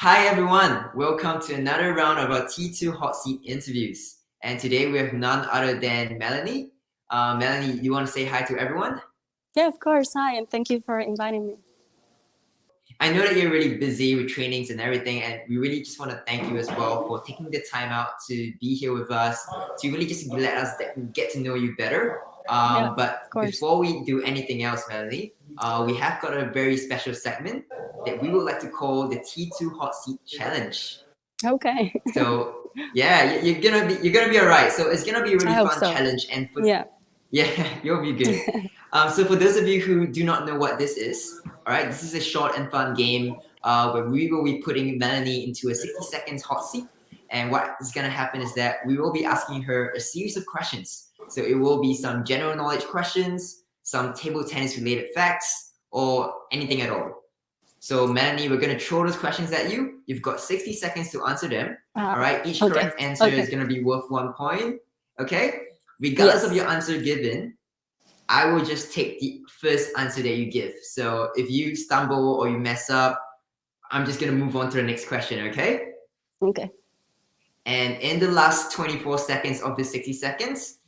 Hi everyone, welcome to another round of our T2 Hot Seat interviews. And today we have none other than Melanie. Melanie, you want to say hi to everyone? Yeah, of course. Hi, and thank you for inviting me. I know that you're really busy with trainings and everything, and we really just want to thank you as well for taking the time out to be here with us, to really just let us get to know you better. But before we do anything else, Melanie, we have got a very special segment that we would like to call the T2 Hot Seat Challenge. Okay. So yeah, you're gonna be all right. So it's gonna be a really fun challenge, and yeah, you'll be good. So for those of you who do not know what this is, all right, this is a short and fun game where we will be putting Melanie into a 60 seconds hot seat. And what is going to happen is that we will be asking her a series of questions. So it will be some general knowledge questions, some table tennis related facts, or anything at all. So Melanie, we're going to throw those questions at you. You've got 60 seconds to answer them. All right, each correct answer is going to be worth 1 point. Okay, regardless of your answer given, I will just take the first answer that you give. So if you stumble or you mess up, I'm just going to move on to the next question, okay? Okay. And in the last 24 seconds of the 60 seconds,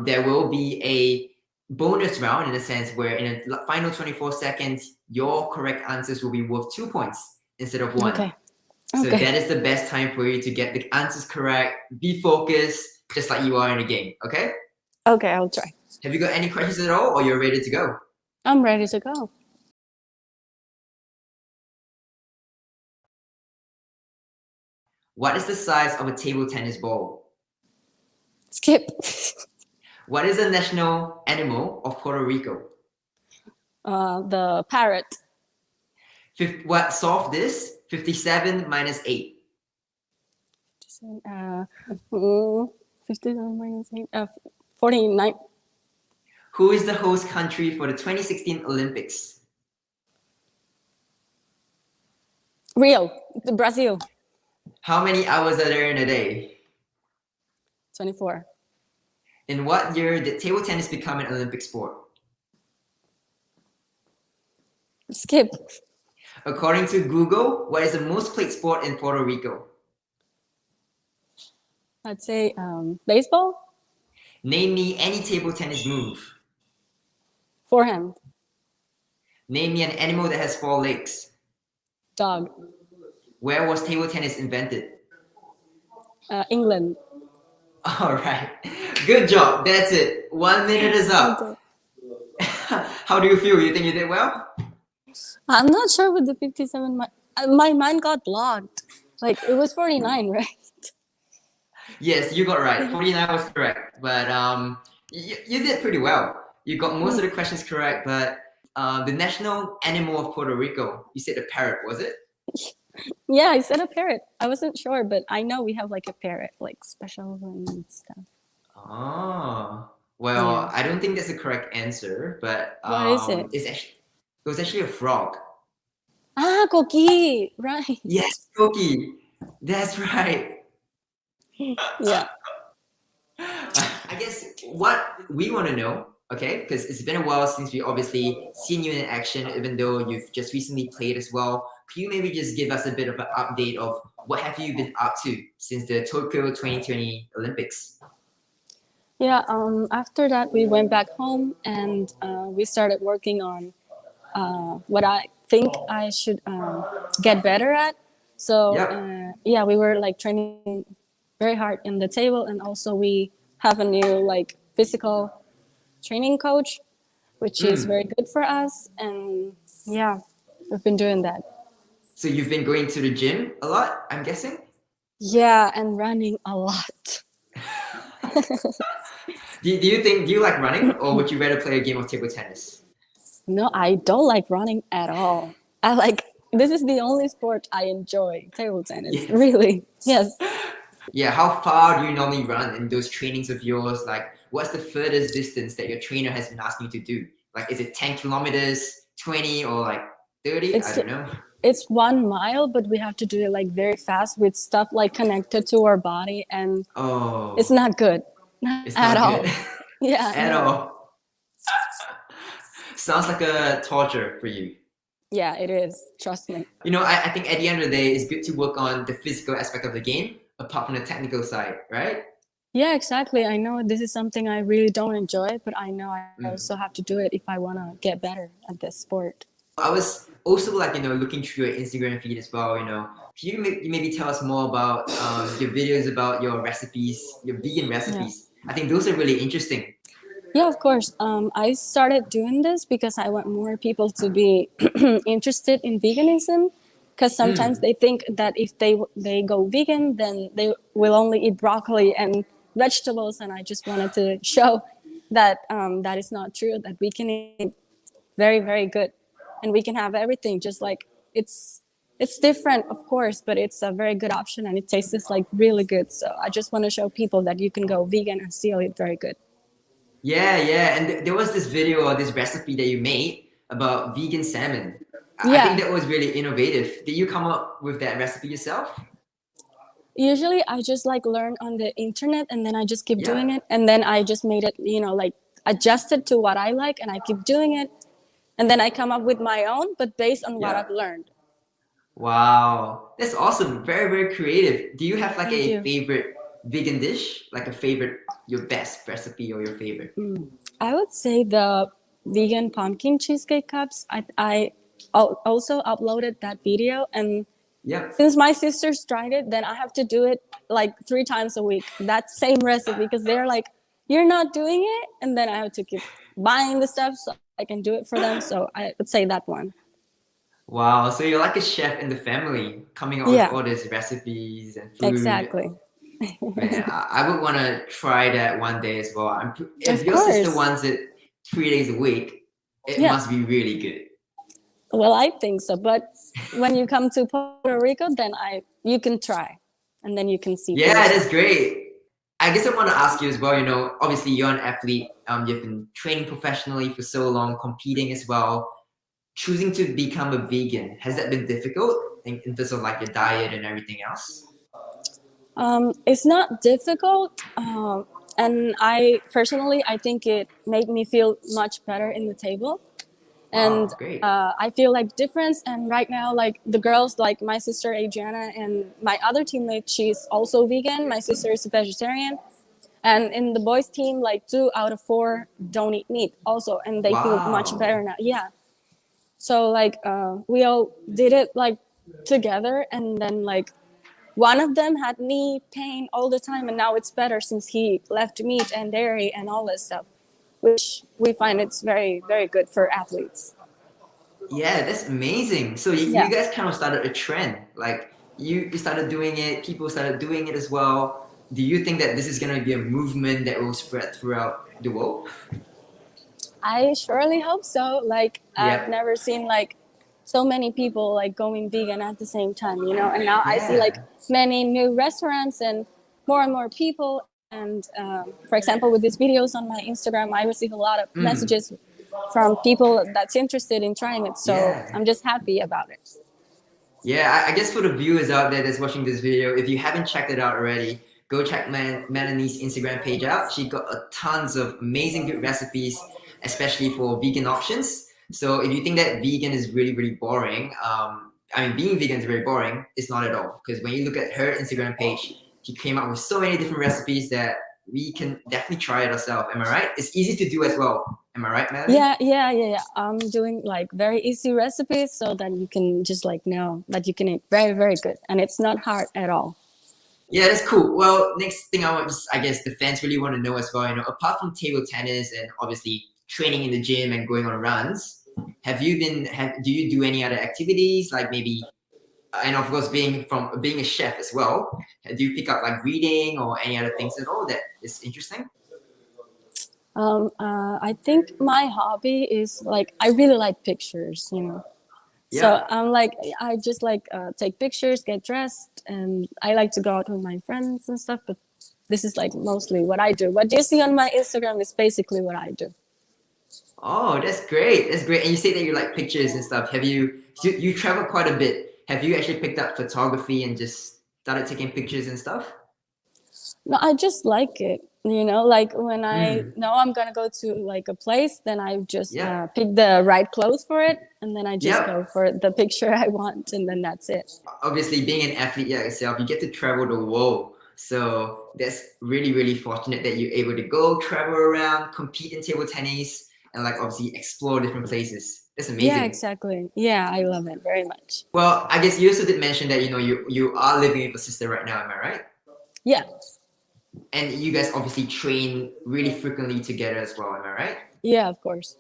there will be a bonus round in a sense where in the final 24 seconds, your correct answers will be worth 2 points instead of 1. Okay. So that is the best time for you to get the answers correct, be focused, just like you are in a game, okay? Okay, I'll try. Have you got any questions at all, or you're ready to go? I'm ready to go. What is the size of a table tennis ball? Skip. What is the national animal of Puerto Rico? The parrot. Solve this. 57 minus 8. 57 minus 8. 49. Who is the host country for the 2016 Olympics? Brazil. How many hours are there in a day? 24. In what year did table tennis become an Olympic sport? Skip. According to Google, what is the most played sport in Puerto Rico? I'd say baseball. Name me any table tennis move. Forehand. Name me an animal that has 4 legs. Dog. Where was table tennis invented? England. All right. Good job. That's it. 1 minute is up. How do you feel? You think you did well? I'm not sure with the 57. My mind got blocked. Like, it was 49, right? Yes, you got right. 49 was correct. But you did pretty well. You got most of the questions correct, but the national animal of Puerto Rico, you said a parrot, was it? Yeah, I said a parrot. I wasn't sure, but I know we have like a parrot, like special and stuff. Oh, well, yeah. I don't think that's the correct answer, but what is it? It was actually a frog. Ah, Koki, right? Yes, Koki. That's right. Yeah. I guess what we want to know, okay, because it's been a while since we obviously seen you in action, even though you've just recently played as well. Could you maybe just give us a bit of an update of what have you been up to since the Tokyo 2020 Olympics? Yeah, after that we went back home and we started working on what I think I should get better at. So yeah, we were like training very hard in the table, and also we have a new like physical training coach, which is very good for us. And yeah, we've been doing that. So you've been going to the gym a lot, I'm guessing? Yeah, and running a lot. Do you like running, or would you rather play a game of table tennis? No, I don't like running at all. This is the only sport I enjoy, table tennis. Yes. Really, yes. Yeah, how far do you normally run in those trainings of yours? Like, what's the furthest distance that your trainer has been asking you to do? Like, is it 10 kilometers, 20, or like 30? I don't know. It's 1 mile, but we have to do it like very fast with stuff like connected to our body, and it's not good. It's not at all. Yeah. At all. Sounds like a torture for you. Yeah, it is. Trust me. I think at the end of the day, it's good to work on the physical aspect of the game, apart from the technical side, right? Yeah, exactly. I know this is something I really don't enjoy, but I know I also have to do it if I want to get better at this sport. I was also looking through your Instagram feed as well. Can you maybe tell us more about your videos about your recipes, your vegan recipes? Yeah. I think those are really interesting. Yeah, of course. I started doing this because I want more people to be interested in veganism. Because sometimes they think that if they go vegan, then they will only eat broccoli and vegetables. And I just wanted to show that that is not true. That we can eat very, very good, and we can have everything. Just like it's different, of course, but it's a very good option, and it tastes like really good. So I just want to show people that you can go vegan and still eat very good. Yeah, and there was this video or this recipe that you made about vegan salmon. Yeah. I think that was really innovative. Did you come up with that recipe yourself? Usually I just like learn on the internet and then I just keep doing it. And then I just made it, like adjusted to what I like, and I keep doing it. And then I come up with my own, but based on what I've learned. Wow, that's awesome. Very, very creative. Do you have like a favorite vegan dish? Like your best recipe or your favorite? I would say the vegan pumpkin cheesecake cups. I also uploaded that video, and since my sisters tried it, then I have to do it like 3 times a week. That same recipe, because they're like, you're not doing it. And then I have to keep buying the stuff so I can do it for them. So I would say that one. Wow, so you're like a chef in the family, coming up with all these recipes and food. Exactly. Man, I would want to try that one day as well. If your sister wants it 3 days a week, it must be really good. Well, I think so. But when you come to Puerto Rico, then you can try, and then you can see. Yeah, that's great. I guess I want to ask you as well, obviously you're an athlete. You've been training professionally for so long, competing as well. Choosing to become a vegan, has that been difficult in terms of like your diet and everything else? It's not difficult. And I think it made me feel much better in the table. And I feel like difference. And right now, like the girls, like my sister Adriana and my other teammate, she's also vegan. My sister is a vegetarian. And in the boys team, like 2 out of 4 don't eat meat also. And they feel much better now. Yeah. So like we all did it like together. And then like one of them had knee pain all the time. And now it's better since he left meat and dairy and all that stuff, which we find it's very, very good for athletes. Yeah, that's amazing. So you guys kind of started a trend. Like you started doing it, people started doing it as well. Do you think that this is going to be a movement that will spread throughout the world? I surely hope so. Like I've never seen like so many people like going vegan at the same time, and now I see like many new restaurants and more people. And for example, with these videos on my Instagram, I receive a lot of messages from people that's interested in trying it. So I'm just happy about it. Yeah, I guess for the viewers out there that's watching this video, if you haven't checked it out already, go check Melanie's Instagram page out. She got tons of amazing good recipes, especially for vegan options. So if you think that vegan is really, really boring, being vegan is very boring, it's not at all. Because when you look at her Instagram page, she came up with so many different recipes that we can definitely try it ourselves. Am I right? It's easy to do as well. Am I right, Melanie? Yeah. I'm doing like very easy recipes so that you can just like know that you can eat very, very good. And it's not hard at all. Yeah, that's cool. Well, next thing I guess the fans really want to know as well, apart from table tennis and obviously training in the gym and going on runs, do you do any other activities like maybe, and of course being a chef as well, do you pick up like reading or any other things at all that is interesting? I think my hobby is like, I really like pictures, So I'm like, I just like take pictures, get dressed, and I like to go out with my friends and stuff. But this is like mostly what I do. What you see on my Instagram is basically what I do. Oh, that's great. That's great. And you say that you like pictures and stuff. You travel quite a bit. Have you actually picked up photography and just started taking pictures and stuff? No, I just like it. You know, like when I know I'm gonna go to like a place, then I just pick the right clothes for it, and then I just go for the picture I want, and then that's it. Obviously, being an athlete yourself, you get to travel the world. So that's really, really fortunate that you're able to go travel around, compete in table tennis, and like obviously explore different places. That's amazing. Yeah, exactly. Yeah, I love it very much. Well, I guess you also did mention that you are living with a sister right now. Am I right? Yeah. And you guys obviously train really frequently together as well. Am I right? Yeah, of course.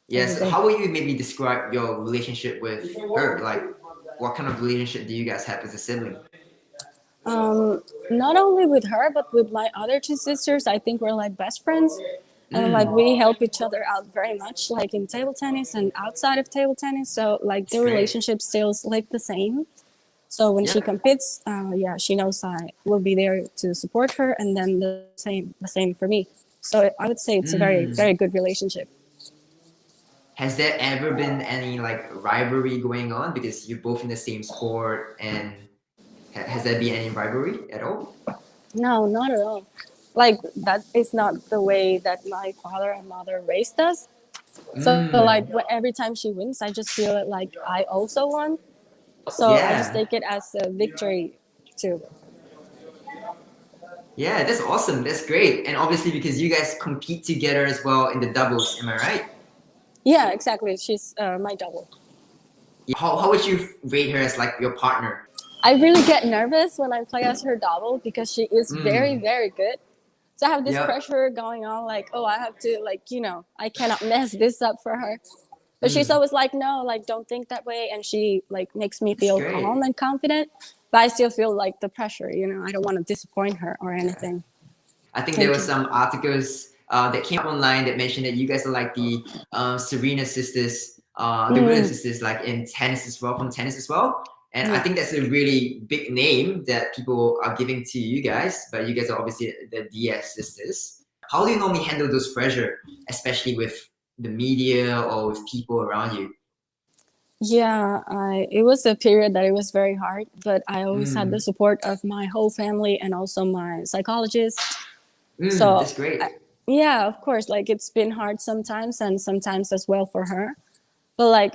Yes. How will you maybe describe your relationship with her? Like, what kind of relationship do you guys have as a sibling? Not only with her, but with my other two sisters, I think we're like best friends. And like we help each other out very much, like in table tennis and outside of table tennis. So like the relationship stay's like the same. So when she competes, she knows I will be there to support her, and then the same for me. So I would say it's a very, very good relationship. Has there ever been any like rivalry going on because you're both in the same sport, and has there been any rivalry at all? No, not at all. Like that is not the way that my father and mother raised us. So like every time she wins, I just feel it like I also won. So I just take it as a victory too. Yeah, that's awesome. That's great. And obviously because you guys compete together as well in the doubles, am I right? Yeah, exactly. She's my double. How would you rate her as like your partner? I really get nervous when I play as her double because she is very, very good. So I have this pressure going on, like, oh, I have to, like, I cannot mess this up for her. But she's always like, no, like, don't think that way. And she, like, makes me feel calm and confident. But I still feel, like, the pressure, I don't want to disappoint her or anything. I think there were some articles that came up online that mentioned that you guys are like the Serena sisters, the Williams sisters, like in tennis as well, from tennis as well. And I think that's a really big name that people are giving to you guys, but you guys are obviously the Diaz sisters. How do you normally handle those pressure, especially with the media or with people around you? Yeah, it was a period that it was very hard, but I always had the support of my whole family and also my psychologist. So that's great. Yeah, of course, like it's been hard sometimes and sometimes as well for her. But like,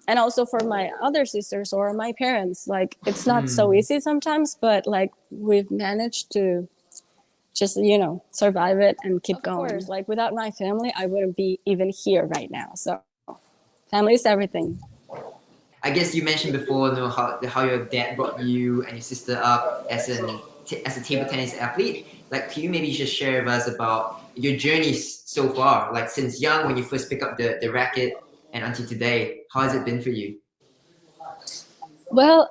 and also for my other sisters or my parents, like it's not so easy sometimes, but like we've managed to just, survive it and keep going. Of course, like without my family, I wouldn't be even here right now. So family is everything. I guess you mentioned before, how your dad brought you and your sister up as a table tennis athlete. Like, can you maybe just share with us about your journeys so far? Like since young, when you first pick up the racket, and until today, how has it been for you? Well,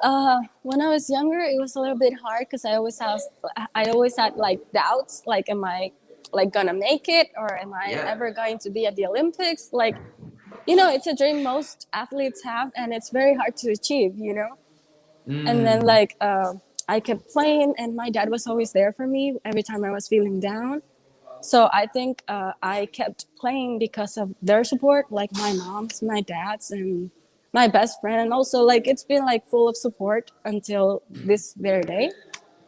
when I was younger, it was a little bit hard because I always had like doubts, like, am I like gonna make it, or am I ever going to be at the Olympics? Like, it's a dream most athletes have, and it's very hard to achieve, And then like I kept playing, and my dad was always there for me every time I was feeling down. So I think I kept playing because of their support, like my mom's, my dad's, and my best friend. And also, like, it's been like full of support until this very day.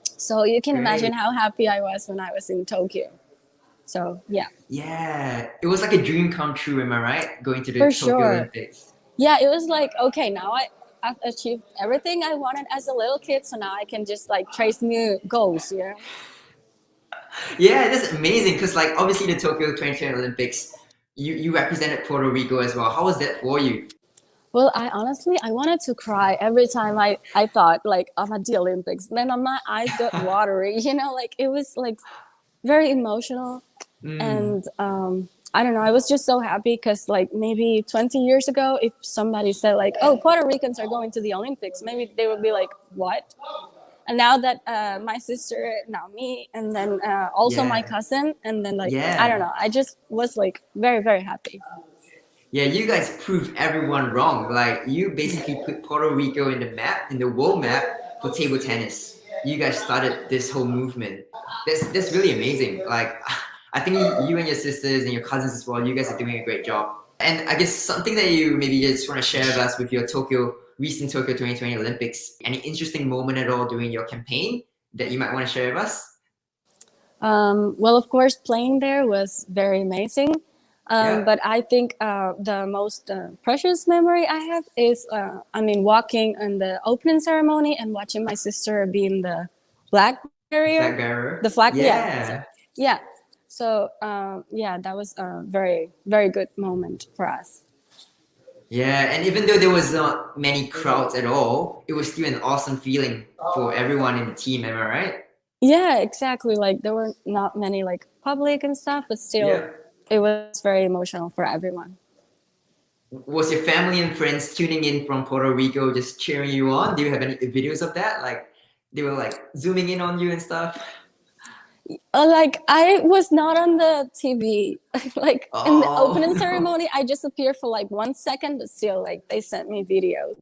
So you can imagine how happy I was when I was in Tokyo. So yeah. Yeah, it was like a dream come true. Am I right? Going to the Tokyo Olympics. Yeah, it was like, okay, now I've achieved everything I wanted as a little kid. So now I can just like trace new goals. Yeah, that's amazing because like obviously the Tokyo 2020 Olympics, you represented Puerto Rico as well. How was that for you? Well, I wanted to cry every time I thought like I'm at the Olympics. Then my eyes got watery, like it was like very emotional. And I don't know, I was just so happy because like maybe 20 years ago, if somebody said like, oh, Puerto Ricans are going to the Olympics, maybe they would be like, what? And now that my sister, now me, and then also my cousin, and then like, I don't know, I just was like very, very happy. Yeah, you guys proved everyone wrong. Like you basically put Puerto Rico in the world map for table tennis. You guys started this whole movement. That's really amazing. Like I think you and your sisters and your cousins as well, you guys are doing a great job. And I guess something that you maybe just want to share with us with your recent Tokyo 2020 Olympics, any interesting moment at all during your campaign that you might want to share with us? Well, of course, playing there was very amazing. But I think the most precious memory I have is, walking in the opening ceremony and watching my sister be in the flag barrier. Flag bearer. The flag, yeah. Yeah. Yeah. So, that was a very, very good moment for us. Yeah, and even though there was not many crowds at all, it was still an awesome feeling for everyone in the team, am I right? Yeah, exactly. Like there were not many like public and stuff, but still, it was very emotional for everyone. Was your family and friends tuning in from Puerto Rico just cheering you on? Do you have any videos of that? Like they were like zooming in on you and stuff? Like I was not on the TV. Like in the opening no. ceremony, I just appeared for like 1 second, but still, like they sent me videos.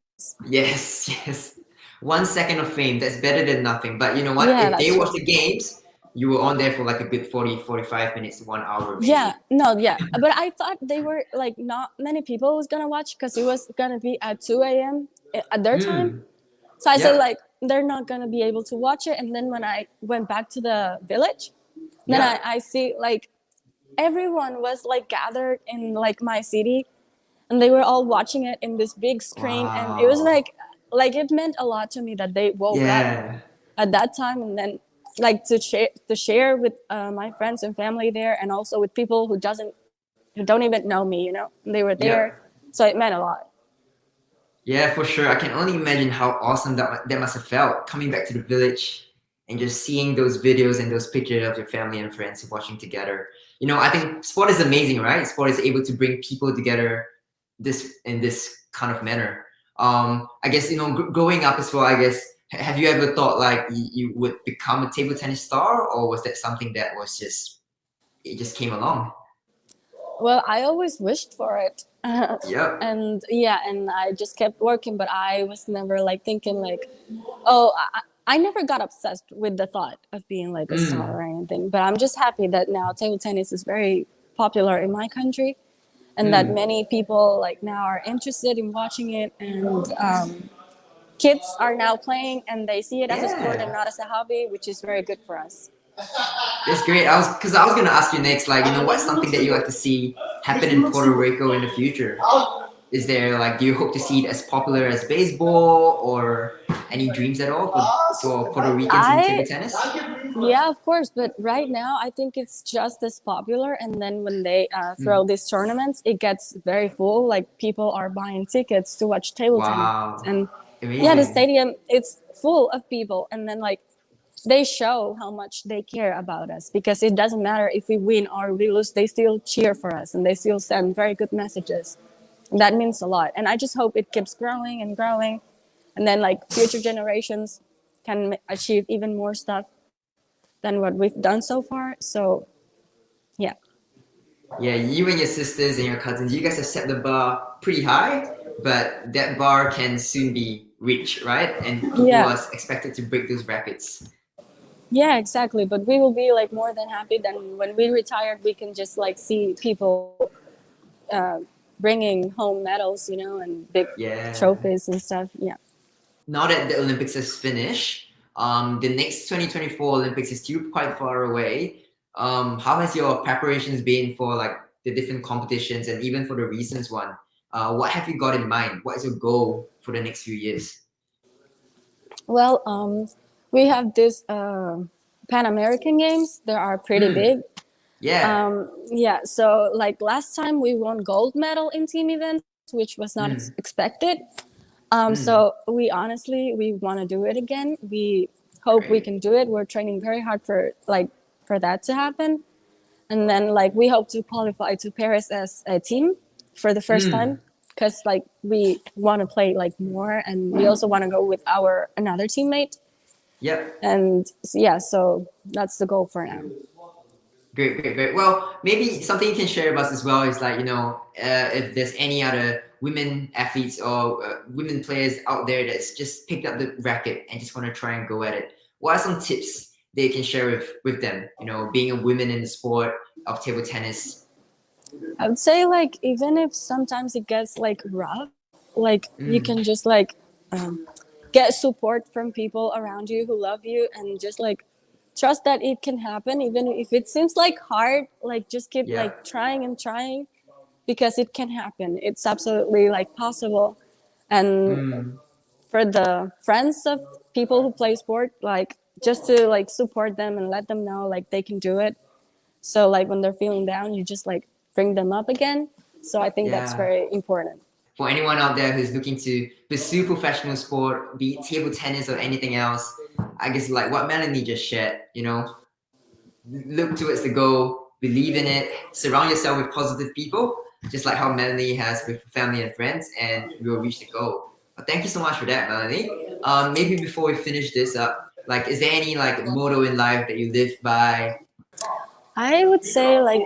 Yes, yes. 1 second of fame, that's better than nothing. But you know what? Yeah, If they that's watch true. the games, you were on there for like a good 40, 45 minutes, 1 hour maybe. Yeah, no, yeah. But I thought they were like not many people was gonna watch because it was gonna be at 2 a.m. at their time. So I said like they're not gonna be able to watch it. And then when I went back to the village, then I see like everyone was like gathered in like my city, and they were all watching it in this big screen, and it was like it meant a lot to me that they woke up at that time, and then like to share with my friends and family there, and also with people who don't even know me, they were there, so it meant a lot. Yeah, for sure. I can only imagine how awesome that must have felt coming back to the village and just seeing those videos and those pictures of your family and friends watching together. You know, I think sport is amazing, right? Sport is able to bring people together this kind of manner. I guess growing up as well. I guess have you ever thought like you would become a table tennis star, or was that something that was it just came along? Well, I always wished for it. Yep. And yeah, and I just kept working, but I was never like thinking like, oh, I never got obsessed with the thought of being like a star or anything. But I'm just happy that now table tennis is very popular in my country, and that many people like now are interested in watching it, and kids are now playing, and they see it as a sport and not as a hobby, which is very good for us. That's great. I was gonna ask you next, like, what's something that you like to see happen in Puerto Rico in the future? Is there like, do you hope to see it as popular as baseball, or any dreams at all for Puerto Ricans in table tennis? Yeah, of course. But right now, I think it's just as popular. And then when they throw these tournaments, it gets very full. Like people are buying tickets to watch table tennis, and yeah, the stadium it's full of people. And then like they show how much they care about us, because it doesn't matter if we win or we lose, they still cheer for us and they still send very good messages. And that means a lot. And I just hope it keeps growing and growing, and then like future generations can achieve even more stuff than what we've done so far. So yeah. Yeah, you and your sisters and your cousins, you guys have set the bar pretty high, but that bar can soon be reached, right? And people are expected to break those records. Yeah, exactly. But we will be like more than happy. Then when we retired, we can just like see people bringing home medals, and big trophies and stuff. Yeah. Now that the Olympics has finished, the next 2024 Olympics is still quite far away. How has your preparations been for like the different competitions and even for the recent one? What have you got in mind? What is your goal for the next few years? Well, we have this Pan American Games. They are pretty big. Yeah. Yeah. So like last time we won gold medal in team events, which was not expected. So we want to do it again. We hope we can do it. We're training very hard for that to happen. And then like we hope to qualify to Paris as a team for the first time, because like we want to play like more, and we also want to go with our another teammate. Yep. And yeah, so that's the goal for now. Great. Well, maybe something you can share with us as well is like, if there's any other women athletes or women players out there that's just picked up the racket and just want to try and go at it. What are some tips they can share with them, being a woman in the sport of table tennis? I would say like, even if sometimes it gets like rough, like you can just like get support from people around you who love you, and just like trust that it can happen, even if it seems like hard. Like just keep like trying and trying, because it can happen. It's absolutely like possible. And for the friends of people who play sport, like just to like support them and let them know like they can do it. So like when they're feeling down, you just like bring them up again. So I think that's very important. For anyone out there who's looking to pursue professional sport, be it table tennis or anything else, I guess like what Melanie just shared, you know, look towards the goal, believe in it, surround yourself with positive people, just like how Melanie has with family and friends, and you'll reach the goal. But thank you so much for that, Melanie. Maybe before we finish this up, like, is there any like motto in life that you live by? I would say like,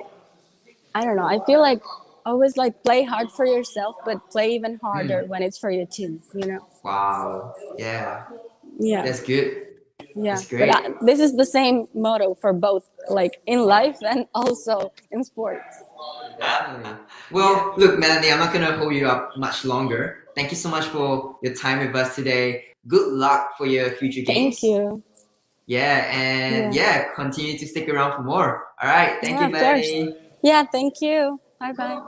I don't know. I feel like always like play hard for yourself, but play even harder when it's for your team, you know? Wow. Yeah. Yeah. That's good. Yeah. That's great. But this is the same motto for both, like in life and also in sports. Definitely. Well, look, Melanie, I'm not going to hold you up much longer. Thank you so much for your time with us today. Good luck for your future games. Thank you. Yeah, and continue to stick around for more. All right. Thank you, Melanie. Yeah, thank you. Bye-bye.